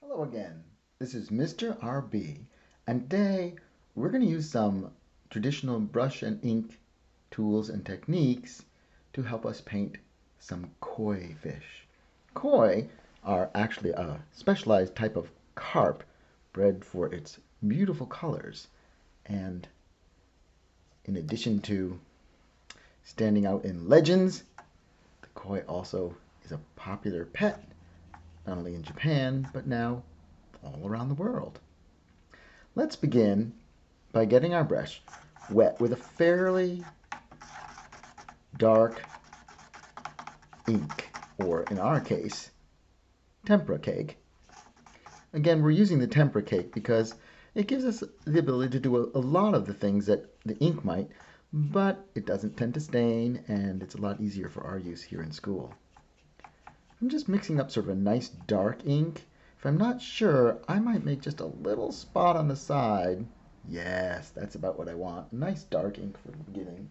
Hello again. This is Mr. RB, and today we're going to use some traditional brush and ink tools and techniques to help us paint some koi fish. Koi are actually a specialized type of carp bred for its beautiful colors, and in addition to standing out in legends, the koi also is a popular pet, not only in Japan, but now all around the world. Let's begin by getting our brush wet with a fairly dark ink, or in our case, tempera cake. Again, we're using the tempera cake because it gives us the ability to do a lot of the things that the ink might, but it doesn't tend to stain, and it's a lot easier for our use here in school. I'm just mixing up sort of a nice dark ink. If I'm not sure, I might make just a little spot on the side. Yes, that's about what I want. Nice dark ink for the beginning.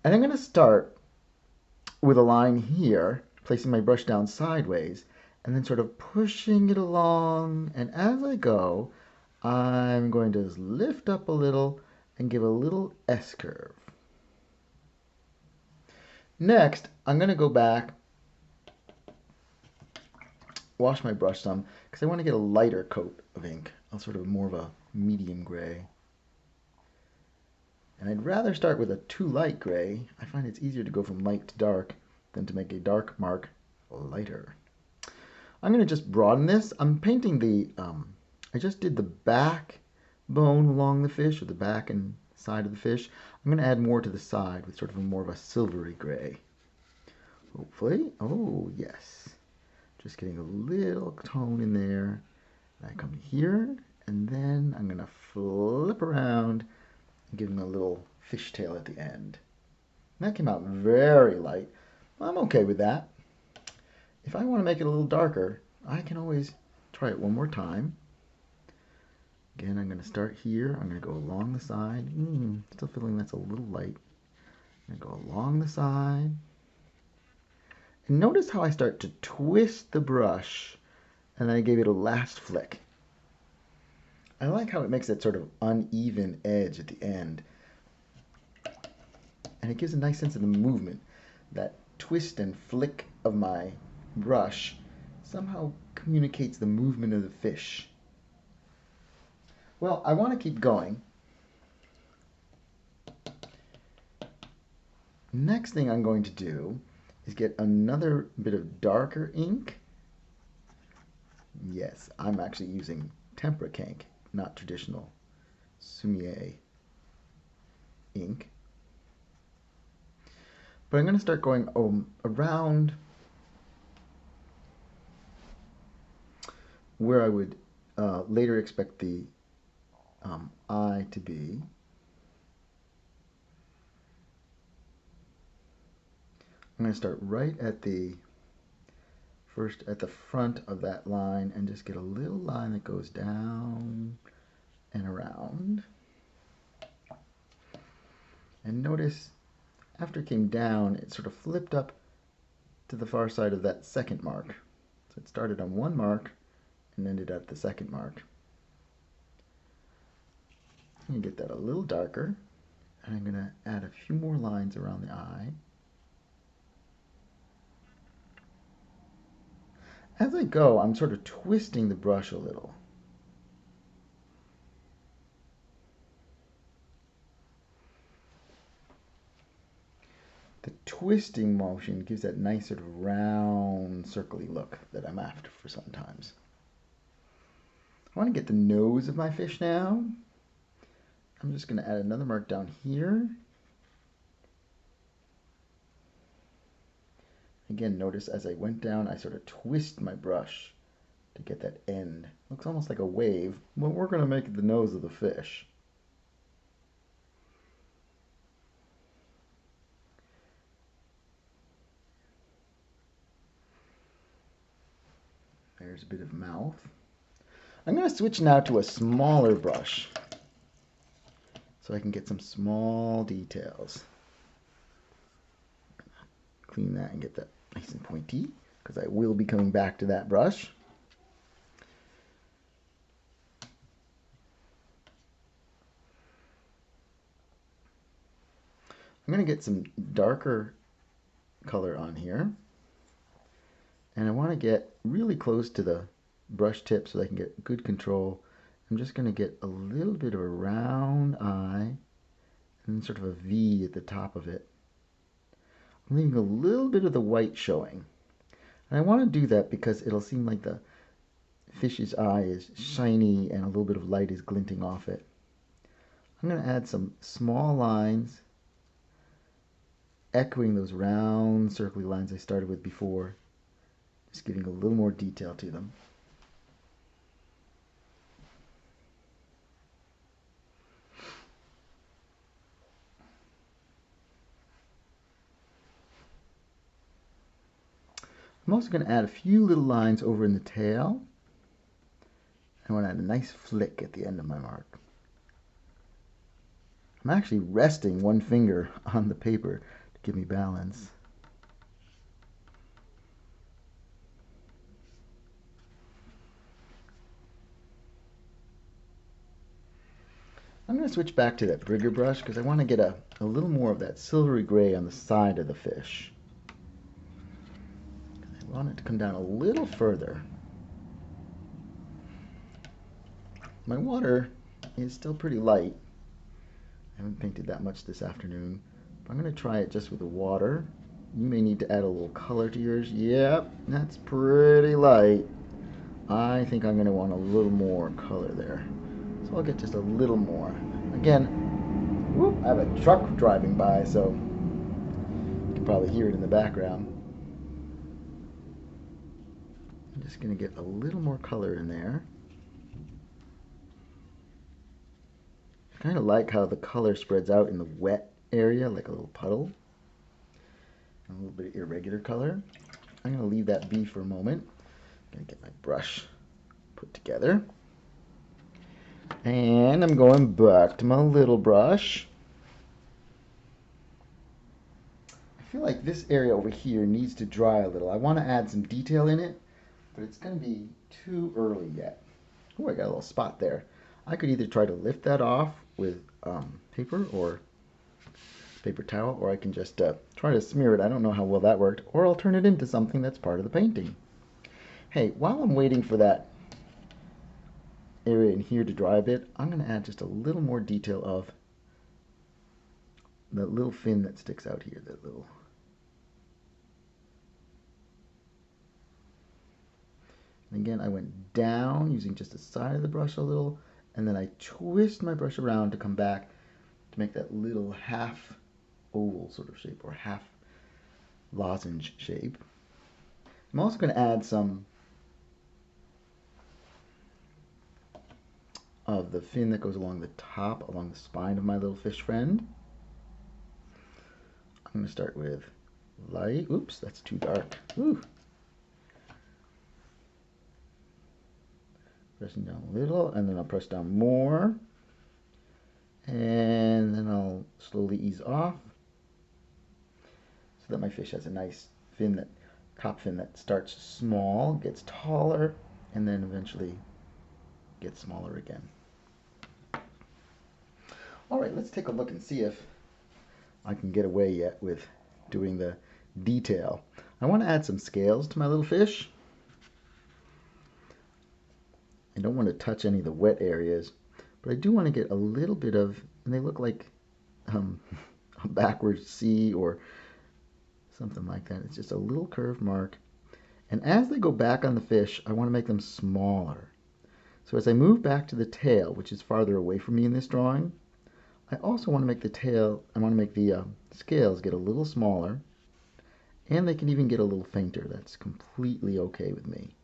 And I'm going to start with a line here, placing my brush down sideways, and then sort of pushing it along. And as I go, I'm going to lift up a little and give a little S-curve. Next, I'm going to go back, wash my brush some, because I want to get a lighter coat of ink, a sort of more of a medium gray. And I'd rather start with a too light gray. I find it's easier to go from light to dark than to make a dark mark lighter. I'm going to just broaden this. I'm painting I just did the back bone along the fish, or the back and side of the fish. I'm going to add more to the side with sort of more of a silvery gray. Hopefully. Oh, yes. Just getting a little tone in there. And I come here, and then I'm going to flip around and give him a little fishtail at the end. And that came out very light. I'm okay with that. If I want to make it a little darker, I can always try it one more time. Again, I'm going to start here. I'm going to go along the side. Still feeling that's a little light. I'm going to go along the side. And notice how I start to twist the brush, and then I gave it a last flick. I like how it makes that sort of uneven edge at the end. And it gives a nice sense of the movement. That twist and flick of my brush somehow communicates the movement of the fish. Well, I want to keep going. Next thing I'm going to do is get another bit of darker ink. Yes, I'm actually using tempera cake, not traditional sumi-e ink. But I'm going to start going around where I would later expect the eye to be. I'm going to start right at the front of that line and just get a little line that goes down and around. And notice after it came down, it sort of flipped up to the far side of that second mark. So it started on one mark and ended at the second mark. I'm going to get that a little darker, and I'm going to add a few more lines around the eye. As I go, I'm sort of twisting the brush a little. The twisting motion gives that nice sort of round, circly look that I'm after for sometimes. I want to get the nose of my fish now. I'm just going to add another mark down here. Again, notice as I went down, I sort of twist my brush to get that end. Looks almost like a wave, but we're going to make it the nose of the fish. There's a bit of mouth. I'm going to switch now to a smaller brush so I can get some small details. Clean that and get that nice and pointy, because I will be coming back to that brush. I'm going to get some darker color on here. And I want to get really close to the brush tip so that I can get good control. I'm just going to get a little bit of a round eye and sort of a V at the top of it. I'm leaving a little bit of the white showing. And I want to do that because it'll seem like the fish's eye is shiny and a little bit of light is glinting off it. I'm going to add some small lines, echoing those round circly lines I started with before, just giving a little more detail to them. I'm also going to add a few little lines over in the tail. I want to add a nice flick at the end of my mark. I'm actually resting one finger on the paper to give me balance. I'm going to switch back to that brigger brush because I want to get a little more of that silvery gray on the side of the fish. I want it to come down a little further. My water is still pretty light. I haven't painted that much this afternoon. But I'm going to try it just with the water. You may need to add a little color to yours. Yep, that's pretty light. I think I'm going to want a little more color there. So I'll get just a little more. Again, whoop, I have a truck driving by, so you can probably hear it in the background. I'm just going to get a little more color in there. I kind of like how the color spreads out in the wet area, like a little puddle. A little bit of irregular color. I'm going to leave that be for a moment. I'm going to get my brush put together. And I'm going back to my little brush. I feel like this area over here needs to dry a little. I want to add some detail in it, but it's going to be too early yet. Oh, I got a little spot there. I could either try to lift that off with paper or paper towel, or I can just try to smear it. I don't know how well that worked, or I'll turn it into something that's part of the painting. Hey, while I'm waiting for that area in here to dry a bit, I'm going to add just a little more detail of the little fin that sticks out here, that little. And again, I went down using just the side of the brush a little, and then I twist my brush around to come back to make that little half oval sort of shape, or half lozenge shape. I'm also going to add some of the fin that goes along the top, along the spine of my little fish friend. I'm going to start with light. Oops, that's too dark. Ooh. Pressing down a little, and then I'll press down more. And then I'll slowly ease off so that my fish has a nice fin, that top fin that starts small, gets taller, and then eventually gets smaller again. All right, let's take a look and see if I can get away yet with doing the detail. I want to add some scales to my little fish. I don't want to touch any of the wet areas, but I do want to get a little bit of, and they look like a backwards C or something like that. It's just a little curved mark. And as they go back on the fish, I want to make them smaller. So as I move back to the tail, which is farther away from me in this drawing, I also want to make the tail, I want to make the scales get a little smaller, and they can even get a little fainter. That's completely okay with me.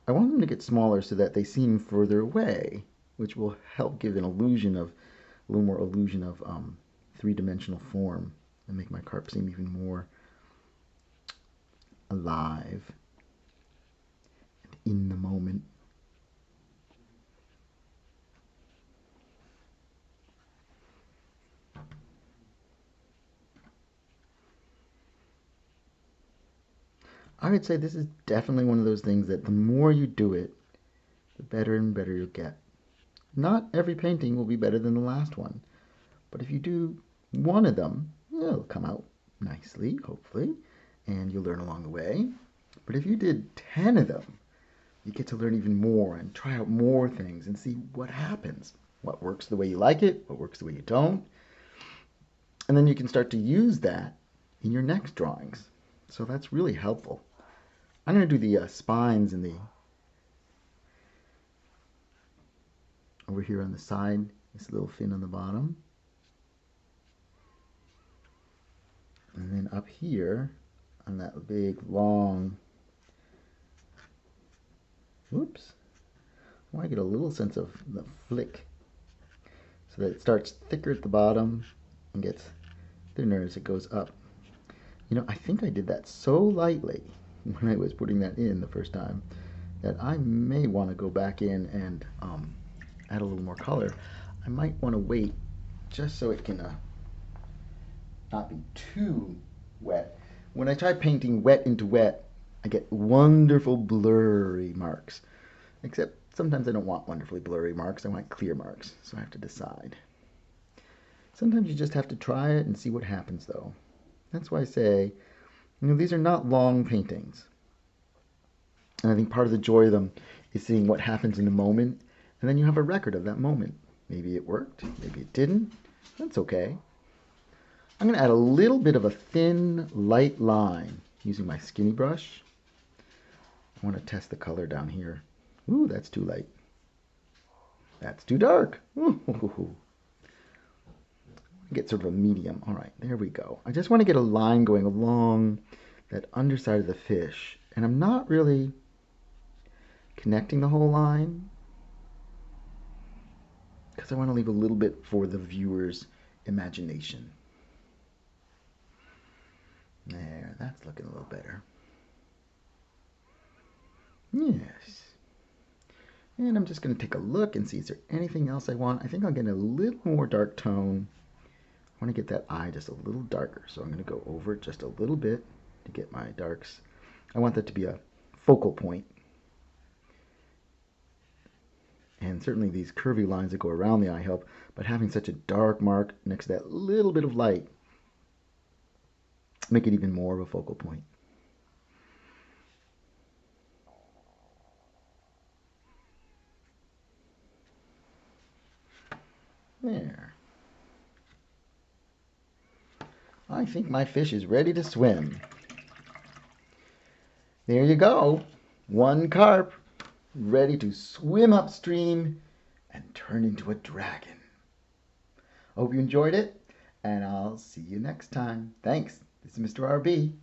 I want them to get smaller so that they seem further away, which will help give an illusion of, a little more illusion of three-dimensional form and make my carp seem even more alive and in the moment. I would say this is definitely one of those things that the more you do it, the better and better you'll get. Not every painting will be better than the last one, but if you do one of them, it'll come out nicely, hopefully, and you'll learn along the way. But if you did 10 of them, you get to learn even more and try out more things and see what happens. What works the way you like it, what works the way you don't. And then you can start to use that in your next drawings. So that's really helpful. I'm going to do the spines and the over here on the side, this little fin on the bottom. And then up here on that big long, whoops, I want to get a little sense of the flick so that it starts thicker at the bottom and gets thinner as it goes up. You know, I think I did that so lightly when I was putting that in the first time that I may want to go back in and add a little more color. I might want to wait just so it can not be too wet. When I try painting wet into wet, I get wonderful blurry marks. Except sometimes I don't want wonderfully blurry marks, I want clear marks, so I have to decide. Sometimes you just have to try it and see what happens though. That's why I say, you know, these are not long paintings. And I think part of the joy of them is seeing what happens in the moment, and then you have a record of that moment. Maybe it worked, maybe it didn't. That's okay. I'm going to add a little bit of a thin, light line using my skinny brush. I want to test the color down here. Ooh, that's too light. That's too dark. Ooh. Get sort of a medium. All right, there we go. I just want to get a line going along that underside of the fish. And I'm not really connecting the whole line because I want to leave a little bit for the viewer's imagination. There, that's looking a little better. Yes. And I'm just going to take a look and see, is there anything else I want? I think I'll get a little more dark tone. I want to get that eye just a little darker, so I'm going to go over it just a little bit to get my darks. I want that to be a focal point. And certainly these curvy lines that go around the eye help, but having such a dark mark next to that little bit of light make it even more of a focal point. There. I think my fish is ready to swim. There you go. One carp ready to swim upstream and turn into a dragon. Hope you enjoyed it, and I'll see you next time. Thanks. This is Mr. RB.